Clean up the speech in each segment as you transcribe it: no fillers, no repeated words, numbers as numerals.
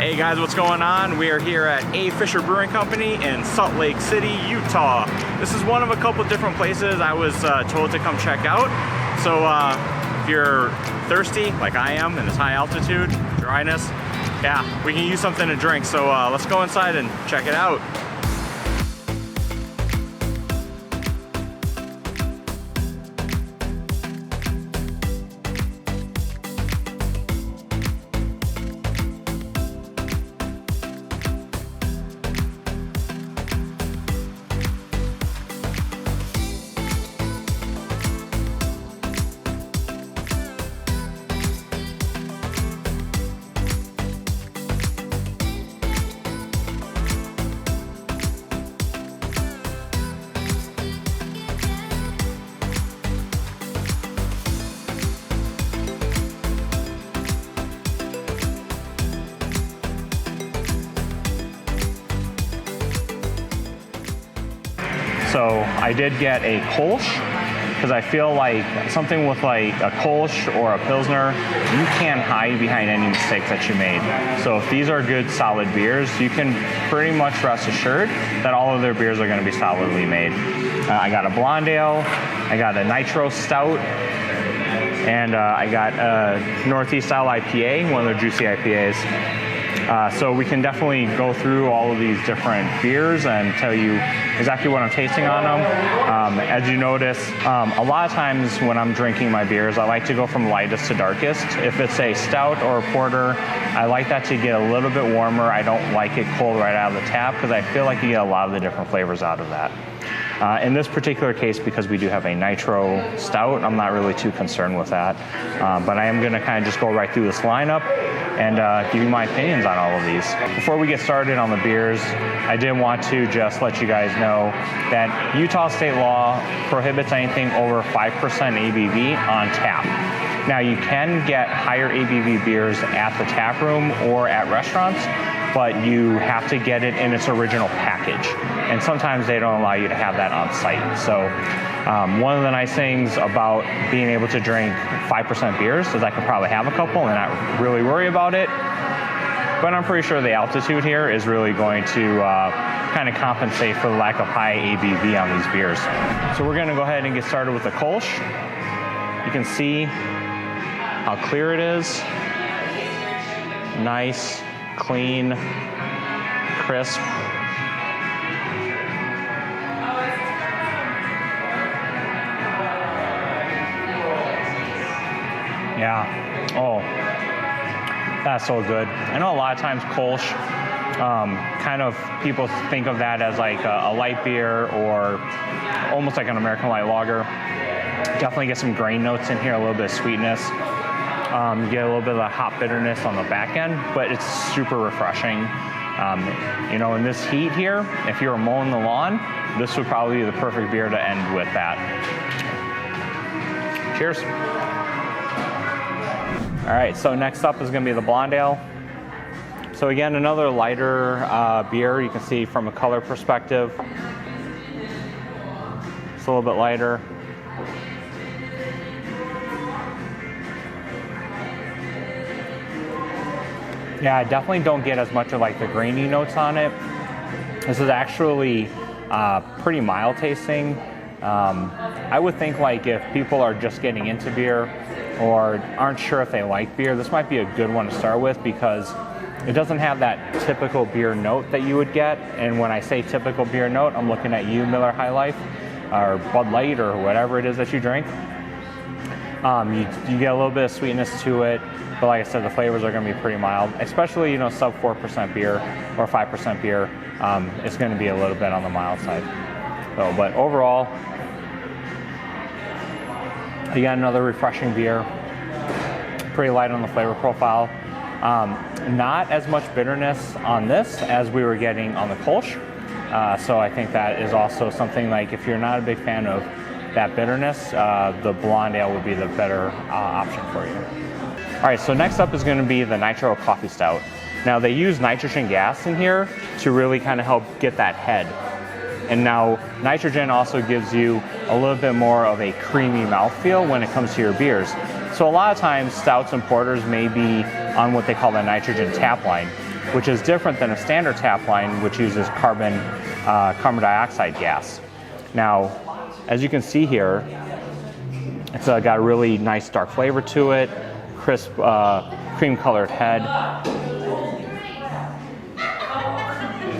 Hey guys, what's going on? We are here at A Fisher Brewing Company in Salt Lake City, Utah. This is one of a couple different places I was told to come check out. So if you're thirsty, like I am, in this high altitude, dryness, yeah, we can use something to drink. So let's go inside and check it out. So I did get a Kolsch because I feel like something with like a Kolsch or a Pilsner, you can't hide behind any mistakes that you made. So if these are good solid beers, you can pretty much rest assured that all of their beers are going to be solidly made. I got a blonde ale, I got a Nitro Stout, and I got a Northeast style IPA, one of their juicy IPAs. So we can definitely go through all of these different beers and tell you exactly what I'm tasting on them. As you notice, a lot of times when I'm drinking my beers, I like to go from lightest to darkest. If it's a stout or a porter, I like that to get a little bit warmer. I don't like it cold right out of the tap because I feel like you get a lot of the different flavors out of that. In this particular case, because we do have a Nitro Stout, I'm not really too concerned with that. But I am going to kind of just go right through this lineup and give you my opinions on all of these. Before we get started on the beers, I did want to just let you guys know that Utah state law prohibits anything over 5% ABV on tap. Now you can get higher ABV beers at the tap room or at restaurants, but you have to get it in its original package. And sometimes they don't allow you to have that on site. So one of the nice things about being able to drink 5% beers is I could probably have a couple and not really worry about it. But I'm pretty sure the altitude here is really going to kind of compensate for the lack of high ABV on these beers. So we're gonna go ahead and get started with the Kolsch. You can see how clear it is. Nice, clean, crisp. Yeah, oh, that's so good. I know a lot of times Kolsch, kind of people think of that as like a light beer or almost like an American light lager. Definitely get some grain notes in here, a little bit of sweetness. You get a little bit of the hop bitterness on the back end, but it's super refreshing. You know, in this heat here, if you were mowing the lawn, this would probably be the perfect beer to end with that. Cheers. All right, so next up is gonna be the blonde ale. So again, another lighter beer. You can see from a color perspective, it's a little bit lighter. Yeah, I definitely don't get as much of like the grainy notes on it. This is actually pretty mild tasting. I would think like if people are just getting into beer or aren't sure if they like beer, this might be a good one to start with because it doesn't have that typical beer note that you would get. And when I say typical beer note, I'm looking at you, Miller High Life, or Bud Light, or whatever it is that you drink. You get a little bit of sweetness to it, but like I said, the flavors are going to be pretty mild, especially, you know, sub 4% beer or 5% beer. It's going to be a little bit on the mild side. So, but overall, again, another refreshing beer, pretty light on the flavor profile. Not as much bitterness on this as we were getting on the Kolsch. So I think that is also something like if you're not a big fan of that bitterness, the blonde ale would be the better option for you. All right, so next up is going to be the Nitro Coffee Stout. Now they use nitrogen gas in here to really kind of help get that head. And now nitrogen also gives you a little bit more of a creamy mouthfeel when it comes to your beers. So a lot of times stouts and porters may be on what they call the nitrogen tap line, which is different than a standard tap line, which uses carbon dioxide gas. Now, as you can see here, it's got a really nice dark flavor to it, crisp cream colored head.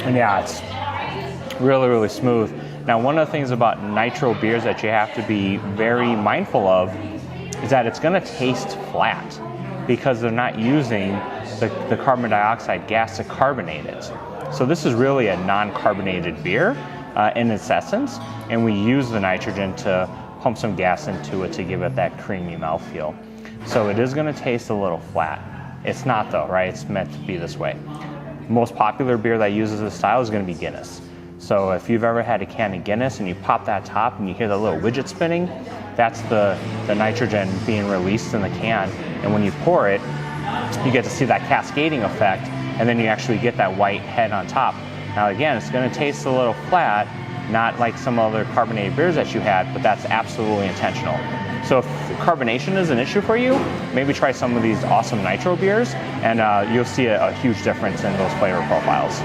And yeah, it's really, really smooth. Now, one of the things about nitro beers that you have to be very mindful of is that it's going to taste flat because they're not using the carbon dioxide gas to carbonate it. So this is really a non-carbonated beer in its essence, and we use the nitrogen to pump some gas into it to give it that creamy mouthfeel. So it is going to taste a little flat. It's not though, right? It's meant to be this way. Most popular beer that uses this style is going to be Guinness. So if you've ever had a can of Guinness and you pop that top and you hear the little widget spinning, that's the nitrogen being released in the can. And when you pour it, you get to see that cascading effect, and then you actually get that white head on top. Now again, it's going to taste a little flat, not like some other carbonated beers that you had, but that's absolutely intentional. So if carbonation is an issue for you, maybe try some of these awesome nitro beers, and you'll see a huge difference in those flavor profiles.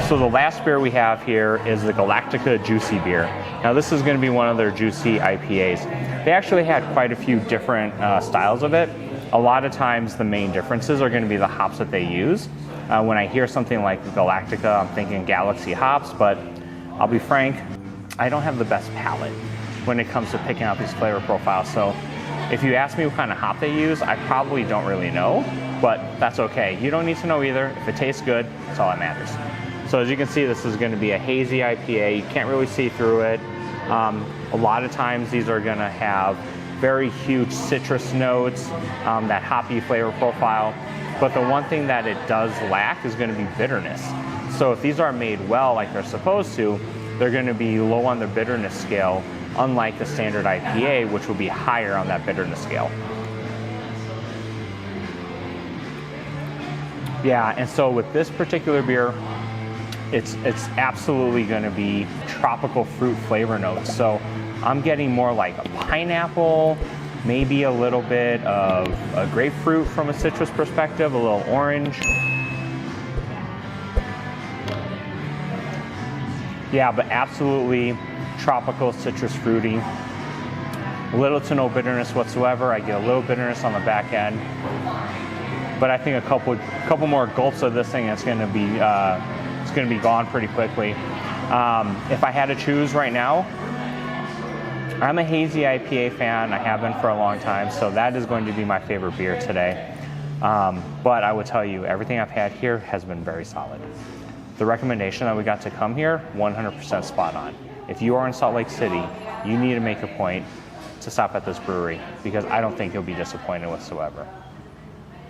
So the last beer we have here is the Galactica Juicy beer. Now this is going to be one of their juicy IPAs. They actually had quite a few different styles of it. A lot of times the main differences are going to be the hops that they use. When I hear something like Galactica, I'm thinking Galaxy hops, but I'll be frank, I don't have the best palate when it comes to picking out these flavor profiles. So if you ask me what kind of hop they use, I probably don't really know, but that's okay. You don't need to know either. If it tastes good, that's all that matters. So as you can see, this is going to be a hazy IPA. You can't really see through it. A lot of times these are going to have very huge citrus notes, that hoppy flavor profile. But the one thing that it does lack is going to be bitterness. So if these are made well like they're supposed to, they're going to be low on the bitterness scale, unlike the standard IPA, which will be higher on that bitterness scale. Yeah, and so with this particular beer, it's absolutely going to be tropical fruit flavor notes. So I'm getting more like a pineapple, maybe a little bit of a grapefruit from a citrus perspective, a little orange. Yeah, but absolutely tropical citrus fruity. Little to no bitterness whatsoever. I get a little bitterness on the back end, but I think a couple more gulps of this thing, it's going to be gone pretty quickly. If I had to choose right now, I'm a hazy IPA fan. I have been for a long time, so that is going to be my favorite beer today. But I would tell you, everything I've had here has been very solid. The recommendation that we got to come here, 100% spot on. If you are in Salt Lake City, you need to make a point to stop at this brewery, because I don't think you'll be disappointed whatsoever.